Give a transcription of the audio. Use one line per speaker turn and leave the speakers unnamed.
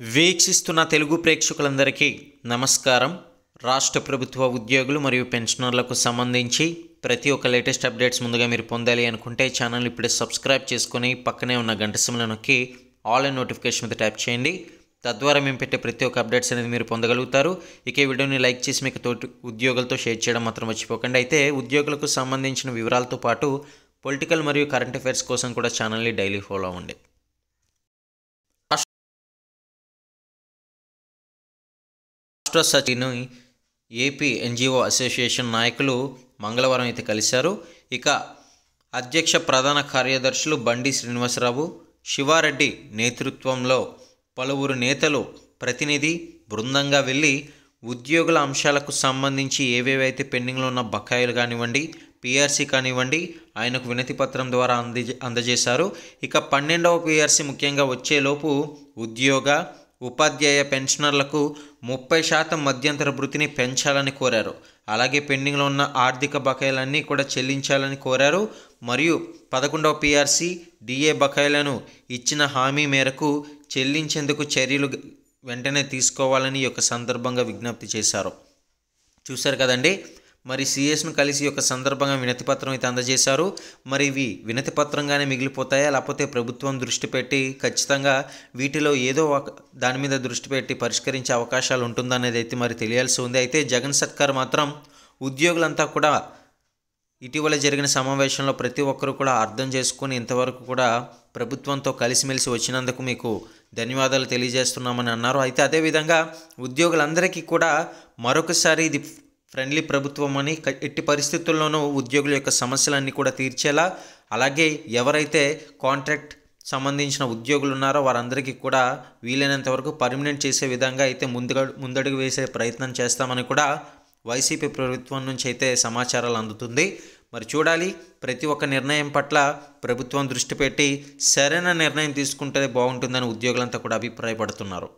వీక్షిస్తున్న తెలుగు ప్రేక్షకులందరికీ నమస్కారం. రాష్ట్ర ప్రభుత్వ ఉద్యోగులు మరియు పెన్షనర్లకు సంబంధించి ప్రతి ఒక్క లేటెస్ట్ అప్డేట్స్ ముందుగా మీరు పొందాలి అనుకుంటే ఛానల్ ఇప్పుడే సబ్స్క్రైబ్ చేసుకొని పక్కనే ఉన్న గంట సింబల్ నొక్కి ఆల్ అండ్ నోటిఫికేషన్ మీద ట్యాప్ చేయండి. తద్వారా మేము పెట్టే ప్రతి ఒక్క అప్డేట్స్ అనేది మీరు పొందగలుగుతారు. ఇక ఈ వీడియోని లైక్ చేసి మీకు తోటి ఉద్యోగులతో షేర్ చేయడం మాత్రం మర్చిపోకండి. అయితే ఉద్యోగులకు సంబంధించిన వివరాలతో పాటు పొలిటికల్ మరియు కరెంట్ అఫైర్స్ కోసం కూడా ఛానల్ని డైలీ ఫాలో అవ్వండి. రాష్ట్ర సచివుని ఏపీ ఎన్జిఓ అసోసియేషన్ నాయకులు మంగళవారం అయితే కలిశారు. ఇక అధ్యక్ష ప్రధాన కార్యదర్శులు బండి శ్రీనివాసరావు, శివారెడ్డి నేతృత్వంలో పలువురు నేతలు ప్రతినిధి బృందంగా వెళ్ళి ఉద్యోగుల అంశాలకు సంబంధించి ఏవేవైతే పెండింగ్లో ఉన్న బకాయిలు కానివ్వండి, పిఆర్సీ కానివ్వండి ఆయనకు వినతి పత్రం ద్వారా అందజేశారు. ఇక 12వ పిఆర్సీ ముఖ్యంగా వచ్చేలోపు ఉద్యోగ ఉపాధ్యాయ పెన్షనర్లకు 30% మధ్యంతర భృతిని పెంచాలని కోరారు. అలాగే పెండింగ్లో ఉన్న ఆర్థిక బకాయిలన్నీ కూడా చెల్లించాలని కోరారు. మరియు 11వ పిఆర్సీ డిఏ బకాయిలను ఇచ్చిన హామీ మేరకు చెల్లించేందుకు చర్యలు వెంటనే తీసుకోవాలని ఈ యొక్క సందర్భంగా విజ్ఞప్తి చేశారు. చూశారు కదండి, మరి సిఎస్ను కలిసి యొక్క సందర్భంగా వినతి పత్రం అయితే అందజేశారు. మరి ఇవి వినతి పత్రంగానే మిగిలిపోతాయా, లేకపోతే ప్రభుత్వం దృష్టి పెట్టి ఖచ్చితంగా వీటిలో ఏదో దాని మీద దృష్టి పెట్టి పరిష్కరించే అవకాశాలు ఉంటుందనేది అయితే మరి తెలియాల్సి ఉంది. అయితే జగన్ సర్కార్ మాత్రం ఉద్యోగులంతా కూడా ఇటీవల జరిగిన సమావేశంలో ప్రతి ఒక్కరూ కూడా అర్థం చేసుకుని ఇంతవరకు కూడా ప్రభుత్వంతో కలిసిమెలిసి వచ్చినందుకు మీకు ధన్యవాదాలు తెలియజేస్తున్నామని అన్నారు. అయితే అదేవిధంగా ఉద్యోగులందరికీ కూడా మరొకసారి ఇది ఫ్రెండ్లీ ప్రభుత్వం అని, ఎట్టి పరిస్థితుల్లోనూ ఉద్యోగుల యొక్క సమస్యలన్నీ కూడా తీర్చేలా, అలాగే ఎవరైతే కాంట్రాక్ట్ సంబంధించిన ఉద్యోగులు ఉన్నారో వారందరికీ కూడా వీలైనంత వరకు పర్మనెంట్ చేసే విధంగా అయితే ముందడుగు వేసే ప్రయత్నం చేస్తామని కూడా వైసీపీ ప్రభుత్వం నుంచి అయితే సమాచారాలు అందుతుంది. మరి చూడాలి, ప్రతి ఒక్క నిర్ణయం పట్ల ప్రభుత్వం దృష్టి పెట్టి సరైన నిర్ణయం తీసుకుంటే బాగుంటుందని ఉద్యోగులంతా కూడా అభిప్రాయపడుతున్నారు.